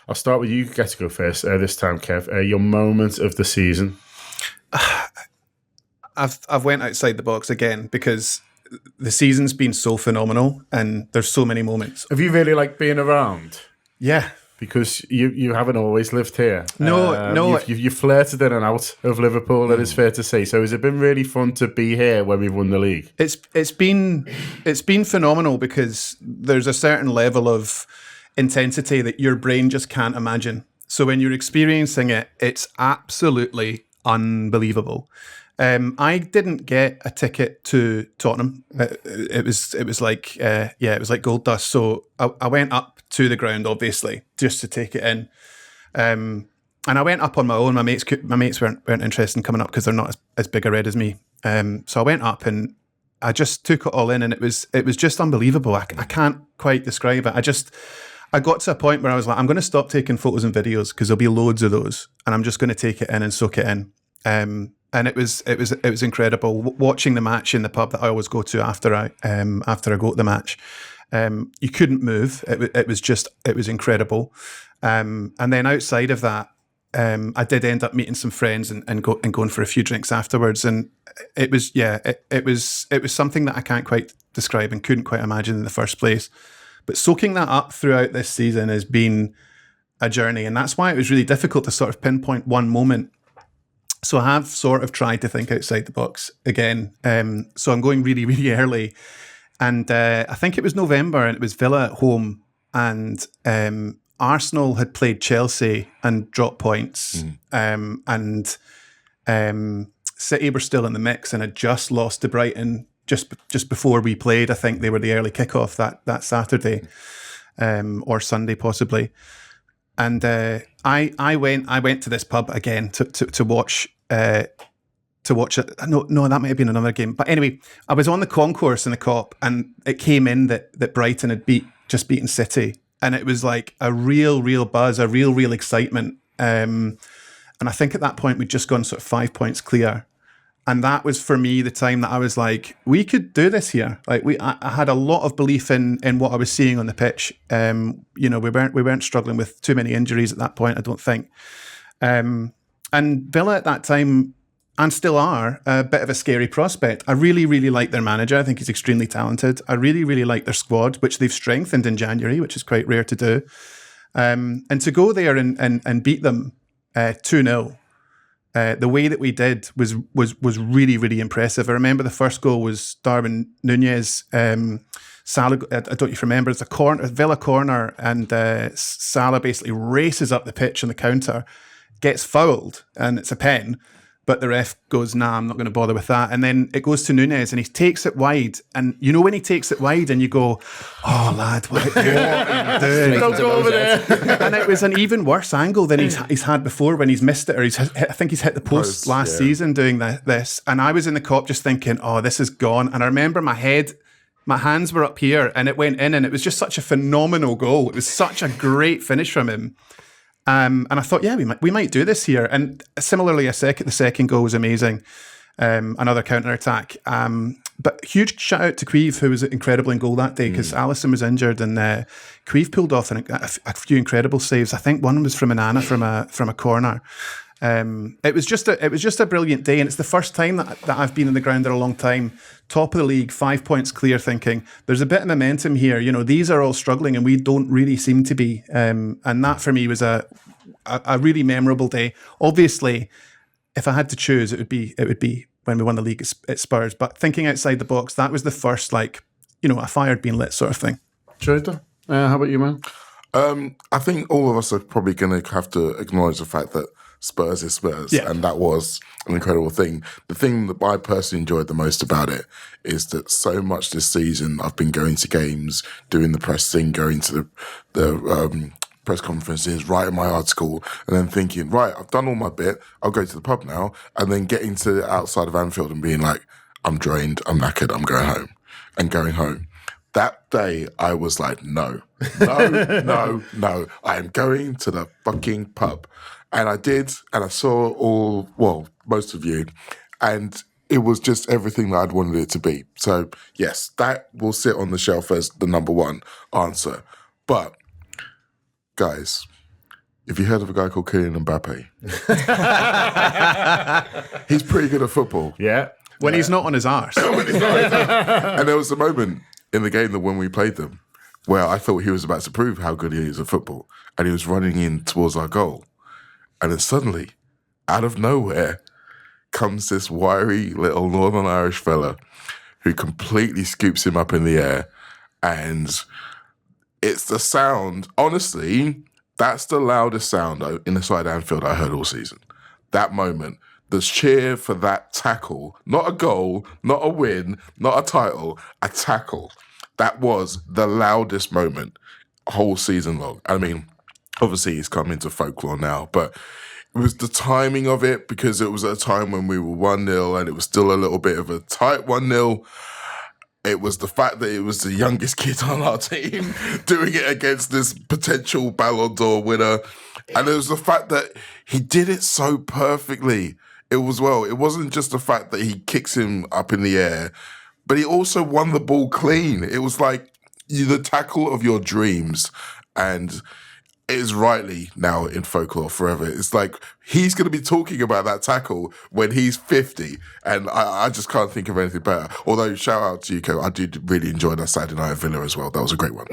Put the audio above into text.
I'll start with you. You get to go first this time, Kev. Your moment of the season. I've went outside the box again because the season's been so phenomenal and there's so many moments. Have you really liked being around? Yeah. Because you haven't always lived here. No. You've flirted in and out of Liverpool, it is fair to say. So has it been really fun to be here when we've won the league? It's been phenomenal because there's a certain level of intensity that your brain just can't imagine. So when you're experiencing it, it's absolutely unbelievable. I didn't get a ticket to Tottenham. It was like gold dust. So I went up to the ground, obviously, just to take it in. And I went up on my own. My mates weren't interested in coming up because they're not as big a red as me. So I went up and I just took it all in, and it was just unbelievable. I can't quite describe it. I got to a point where I was like, I'm going to stop taking photos and videos because there'll be loads of those, and I'm just going to take it in and soak it in. And it was incredible watching the match in the pub that I always go to after I go to the match. You couldn't move. It was incredible. And then outside of that, I did end up meeting some friends and going for a few drinks afterwards. And it was something that I can't quite describe and couldn't quite imagine in the first place. But soaking that up throughout this season has been a journey, and that's why it was really difficult to sort of pinpoint one moment. So I have sort of tried to think outside the box again. So I'm going really, really early. And I think it was November and it was Villa at home, and Arsenal had played Chelsea and dropped points. And City were still in the mix and had just lost to Brighton just before we played. I think they were the early kickoff that Saturday or Sunday possibly. And I went to this pub again to watch it. No, that might have been another game. But anyway, I was on the concourse in the Kop, and it came in that Brighton had just beaten City, and it was like a real buzz, a real excitement. And I think at that point we'd just gone sort of 5 points clear, and that was for me the time that I was like, we could do this here. Like I had a lot of belief in what I was seeing on the pitch. We weren't struggling with too many injuries at that point, I don't think. And Villa at that time, and still are, a bit of a scary prospect. I really, really like their manager. I think he's extremely talented. I really, really like their squad, which they've strengthened in January, which is quite rare to do. And to go there and beat them 2-0, the way that we did was really, really impressive. I remember the first goal was Darwin Nunez. Salah, I don't know if you remember, it's a Villa corner, and Salah basically races up the pitch on the counter, gets fouled, and it's a pen. But the ref goes, nah, I'm not going to bother with that. And then it goes to Nunez and he takes it wide. And you know when he takes it wide and you go, oh, lad, what are you doing? Don't go over there. And it was an even worse angle than he's had before when he's missed it, or I think he's hit the post last season doing this. And I was in the Kop just thinking, oh, this is gone. And I remember my hands were up here and it went in, and it was just such a phenomenal goal. It was such a great finish from him. And I thought, yeah, we might do this here. And similarly, the second goal was amazing. Another counter-attack. But huge shout out to Queeve, who was incredible in goal that day, because Alisson was injured, and Queeve pulled off a few incredible saves. I think one was from Anana from a corner. It was just a brilliant day, and it's the first time that I've been in the ground in a long time. Top of the league, 5 points clear, thinking there's a bit of momentum here. You know, these are all struggling and we don't really seem to be. And that for me was a really memorable day. Obviously, if I had to choose, it would be when we won the league at Spurs. But thinking outside the box, that was the first, a fire had been lit sort of thing. Trader, how about you, man? I think all of us are probably going to have to acknowledge the fact that Spurs is Spurs, and that was an incredible thing. The thing that I personally enjoyed the most about it is that so much this season I've been going to games, doing the press thing, going to the press conferences, writing my article, and then thinking, right, I've done all my bit, I'll go to the pub now, and then getting to the outside of Anfield and being like, I'm drained, I'm knackered, I'm going home, and going home. That day, I was like, no, I am going to the fucking pub. And I did, and I saw most of you, and it was just everything that I'd wanted it to be. So, yes, that will sit on the shelf as the number one answer. But, guys, Have you heard of a guy called Kylian Mbappe? He's pretty good at football. Yeah. When he's not on his arse. And there was a moment in the game that when we played them where I thought he was about to prove how good he is at football. And he was running in towards our goal. And then suddenly, out of nowhere, comes this wiry little Northern Irish fella who completely scoops him up in the air. And it's the sound, honestly, that's the loudest sound inside Anfield I heard all season. That moment, the cheer for that tackle, not a goal, not a win, not a title, a tackle. That was the loudest moment whole season long. I mean, obviously it's come into folklore now, but it was the timing of it because it was at a time when we were 1-0 and it was still a little bit of a tight 1-0. It was the fact that it was the youngest kid on our team doing it against this potential Ballon d'Or winner. And it was the fact that he did it so perfectly. It wasn't just the fact that he kicks him up in the air, but he also won the ball clean. It was like the tackle of your dreams. And it is rightly now in folklore forever. It's like he's going to be talking about that tackle when he's 50. And I just can't think of anything better. Although, shout out to you, Co. I did really enjoy that Saturday night at Villa as well. That was a great one.